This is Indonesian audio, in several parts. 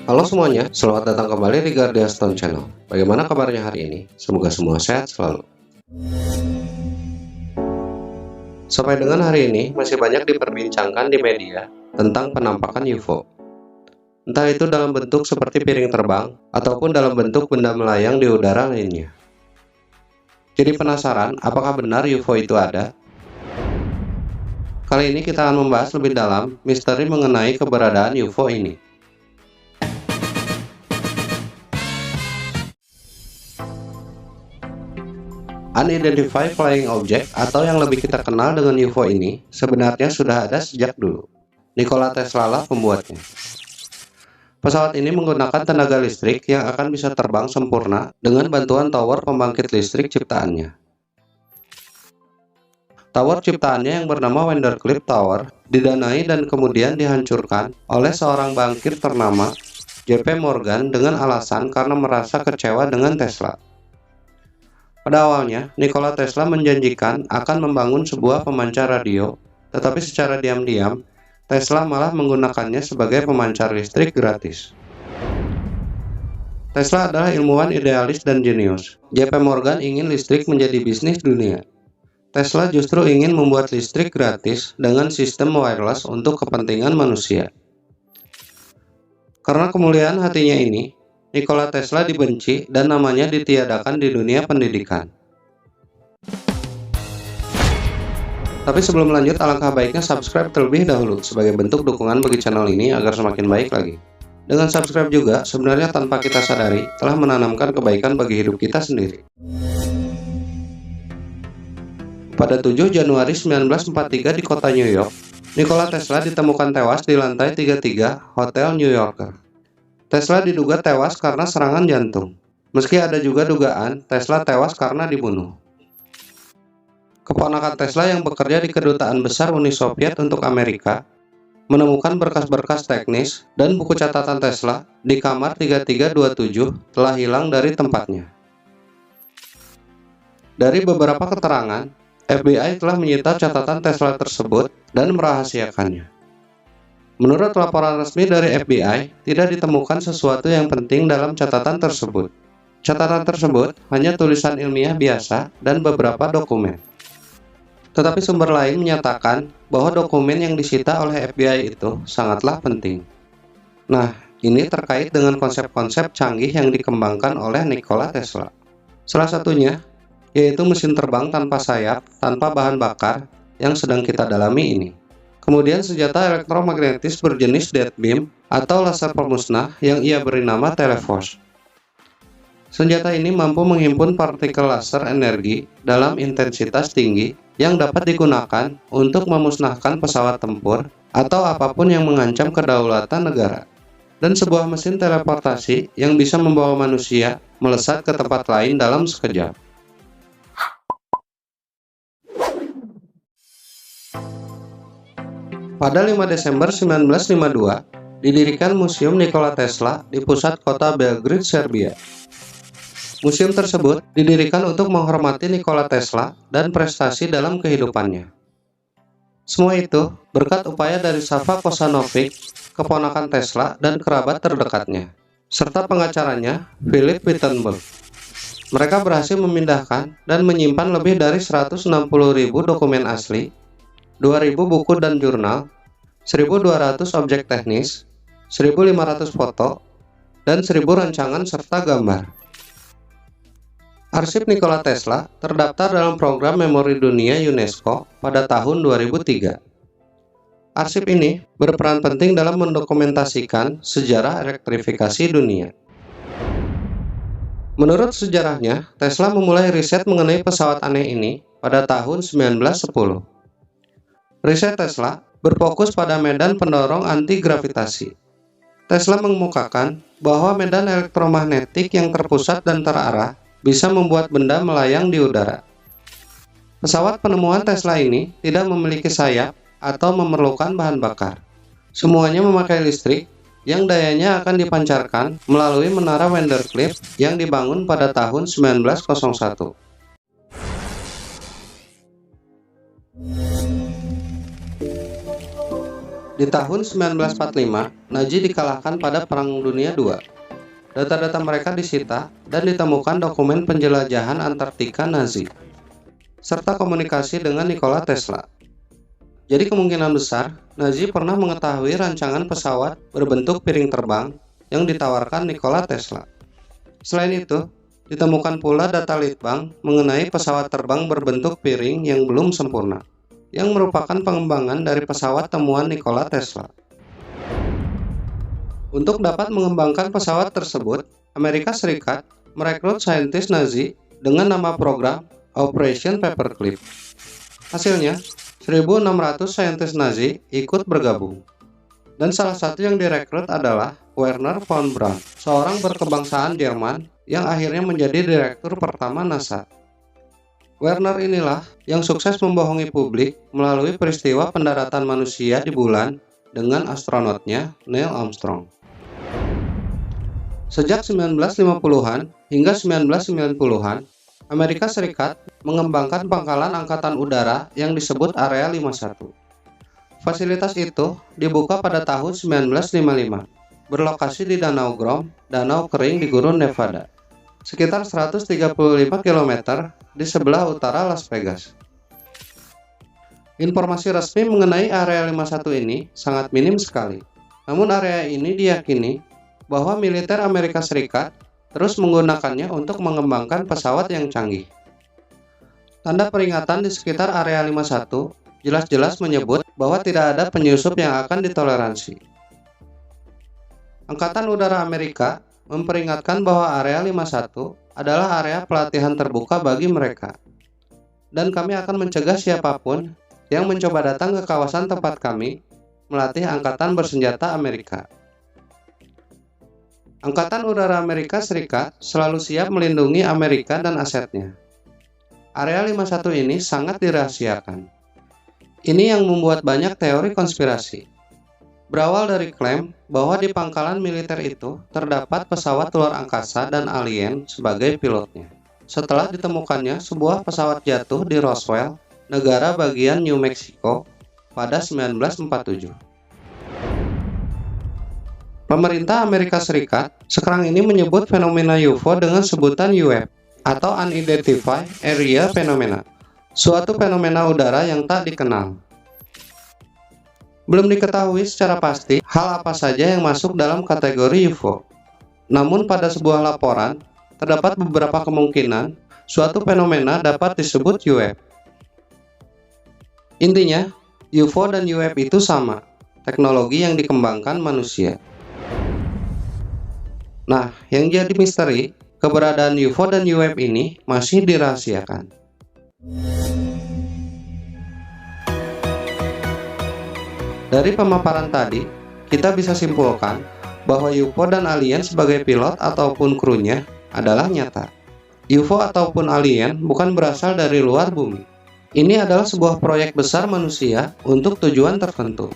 Halo semuanya, selamat datang kembali di Guardian Stone Channel. Bagaimana kabarnya hari ini? Semoga semua sehat selalu. Sampai dengan hari ini, masih banyak diperbincangkan di media tentang penampakan UFO. Entah itu dalam bentuk seperti piring terbang, ataupun dalam bentuk benda melayang di udara lainnya. Jadi penasaran, apakah benar UFO itu ada? Kali ini kita akan membahas lebih dalam misteri mengenai keberadaan UFO ini. Unidentified Flying Object atau yang lebih kita kenal dengan UFO ini sebenarnya sudah ada sejak dulu. Nikola Tesla lah pembuatnya. Pesawat ini menggunakan tenaga listrik yang akan bisa terbang sempurna dengan bantuan tower pembangkit listrik ciptaannya. Tower ciptaannya yang bernama Vandercliff Tower didanai dan kemudian dihancurkan oleh seorang bankir ternama J.P. Morgan dengan alasan karena merasa kecewa dengan Tesla. Pada awalnya, Nikola Tesla menjanjikan akan membangun sebuah pemancar radio, tetapi secara diam-diam, Tesla malah menggunakannya sebagai pemancar listrik gratis. Tesla adalah ilmuwan idealis dan jenius. J.P. Morgan ingin listrik menjadi bisnis dunia. Tesla justru ingin membuat listrik gratis dengan sistem wireless untuk kepentingan manusia. Karena kemuliaan hatinya ini, Nikola Tesla dibenci dan namanya ditiadakan di dunia pendidikan. Tapi sebelum lanjut, alangkah baiknya subscribe terlebih dahulu sebagai bentuk dukungan bagi channel ini agar semakin baik lagi. Dengan subscribe juga, sebenarnya tanpa kita sadari, telah menanamkan kebaikan bagi hidup kita sendiri. Pada 7 Januari 1943 di kota New York, Nikola Tesla ditemukan tewas di lantai 33 Hotel New Yorker. Tesla diduga tewas karena serangan jantung. Meski ada juga dugaan Tesla tewas karena dibunuh. Keponakan Tesla yang bekerja di Kedutaan Besar Uni Soviet untuk Amerika menemukan berkas-berkas teknis dan buku catatan Tesla di kamar 3327 telah hilang dari tempatnya. Dari beberapa keterangan, FBI telah menyita catatan Tesla tersebut dan merahasiakannya. Menurut laporan resmi dari FBI, tidak ditemukan sesuatu yang penting dalam catatan tersebut. Catatan tersebut hanya tulisan ilmiah biasa dan beberapa dokumen. Tetapi sumber lain menyatakan bahwa dokumen yang disita oleh FBI itu sangatlah penting. Nah, ini terkait dengan konsep-konsep canggih yang dikembangkan oleh Nikola Tesla. Salah satunya yaitu mesin terbang tanpa sayap, tanpa bahan bakar yang sedang kita dalami ini. Kemudian senjata elektromagnetis berjenis dead beam atau laser pemusnah yang ia beri nama Teleforce. Senjata ini mampu menghimpun partikel laser energi dalam intensitas tinggi yang dapat digunakan untuk memusnahkan pesawat tempur atau apapun yang mengancam kedaulatan negara. Dan sebuah mesin teleportasi yang bisa membawa manusia melesat ke tempat lain dalam sekejap. Pada 5 Desember 1952, didirikan Museum Nikola Tesla di pusat kota Belgrade, Serbia. Museum tersebut didirikan untuk menghormati Nikola Tesla dan prestasi dalam kehidupannya. Semua itu berkat upaya dari Sava Kosanovic, keponakan Tesla dan kerabat terdekatnya, serta pengacaranya, Philip Wittenberg. Mereka berhasil memindahkan dan menyimpan lebih dari 160.000 dokumen asli, 2.000 buku dan jurnal, 1.200 objek teknis, 1.500 foto, dan 1.000 rancangan serta gambar. Arsip Nikola Tesla terdaftar dalam program Memori Dunia UNESCO pada tahun 2003. Arsip ini berperan penting dalam mendokumentasikan sejarah elektrifikasi dunia. Menurut sejarahnya, Tesla memulai riset mengenai pesawat aneh ini pada tahun 1910. Riset Tesla berfokus pada medan pendorong anti-gravitasi. Tesla mengemukakan bahwa medan elektromagnetik yang terpusat dan terarah bisa membuat benda melayang di udara. Pesawat penemuan Tesla ini tidak memiliki sayap atau memerlukan bahan bakar. Semuanya memakai listrik yang dayanya akan dipancarkan melalui menara Vandercliff yang dibangun pada tahun 1901. Di tahun 1945, Nazi dikalahkan pada Perang Dunia II. Data-data mereka disita dan ditemukan dokumen penjelajahan Antartika Nazi, serta komunikasi dengan Nikola Tesla. Jadi kemungkinan besar, Nazi pernah mengetahui rancangan pesawat berbentuk piring terbang yang ditawarkan Nikola Tesla. Selain itu, ditemukan pula data litbang mengenai pesawat terbang berbentuk piring yang belum sempurna, yang merupakan pengembangan dari pesawat temuan Nikola Tesla. Untuk dapat mengembangkan pesawat tersebut, Amerika Serikat merekrut saintis Nazi dengan nama program Operation Paperclip. Hasilnya, 1.600 saintis Nazi ikut bergabung. Dan salah satu yang direkrut adalah Wernher von Braun, seorang berkebangsaan Jerman yang akhirnya menjadi direktur pertama NASA. Wernher inilah yang sukses membohongi publik melalui peristiwa pendaratan manusia di bulan dengan astronotnya Neil Armstrong. Sejak 1950-an hingga 1990-an, Amerika Serikat mengembangkan pangkalan angkatan udara yang disebut Area 51. Fasilitas itu dibuka pada tahun 1955, berlokasi di Danau Grom, danau kering di Gurun Nevada, sekitar 135 km di sebelah utara Las Vegas. Informasi resmi mengenai Area 51 ini sangat minim sekali. Namun area ini diyakini bahwa militer Amerika Serikat terus menggunakannya untuk mengembangkan pesawat yang canggih. Tanda peringatan di sekitar Area 51 jelas-jelas menyebut bahwa tidak ada penyusup yang akan ditoleransi. Angkatan Udara Amerika memperingatkan bahwa Area 51 adalah area pelatihan terbuka bagi mereka. Dan kami akan mencegah siapapun yang mencoba datang ke kawasan tempat kami melatih angkatan bersenjata Amerika. Angkatan Udara Amerika Serikat selalu siap melindungi Amerika dan asetnya. Area 51 ini sangat dirahasiakan. Ini yang membuat banyak teori konspirasi. Berawal dari klaim bahwa di pangkalan militer itu terdapat pesawat luar angkasa dan alien sebagai pilotnya. Setelah ditemukannya sebuah pesawat jatuh di Roswell, negara bagian New Mexico pada 1947. Pemerintah Amerika Serikat sekarang ini menyebut fenomena UFO dengan sebutan UAP atau Unidentified Area Phenomena, suatu fenomena udara yang tak dikenal. Belum diketahui secara pasti hal apa saja yang masuk dalam kategori UFO. Namun pada sebuah laporan, terdapat beberapa kemungkinan suatu fenomena dapat disebut UAP. Intinya, UFO dan UAP itu sama, teknologi yang dikembangkan manusia. Nah, yang jadi misteri, keberadaan UFO dan UAP ini masih dirahasiakan. Dari pemaparan tadi, kita bisa simpulkan bahwa UFO dan alien sebagai pilot ataupun krunya adalah nyata. UFO ataupun alien bukan berasal dari luar bumi. Ini adalah sebuah proyek besar manusia untuk tujuan tertentu.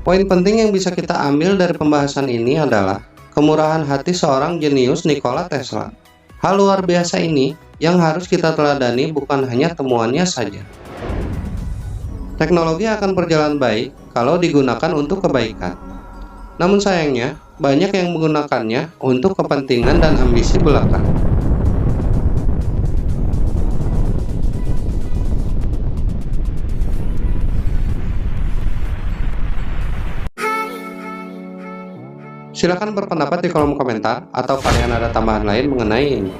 Poin penting yang bisa kita ambil dari pembahasan ini adalah kemurahan hati seorang jenius Nikola Tesla. Hal luar biasa ini yang harus kita teladani bukan hanya temuannya saja. Teknologi akan berjalan baik kalau digunakan untuk kebaikan. Namun sayangnya, banyak yang menggunakannya untuk kepentingan dan ambisi belaka. Silakan berpendapat di kolom komentar atau kalian ada tambahan lain mengenai ini.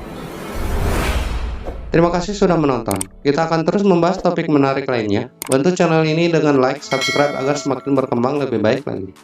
Terima kasih sudah menonton. Kita akan terus membahas topik menarik lainnya. Bantu channel ini dengan like, subscribe agar semakin berkembang lebih baik lagi.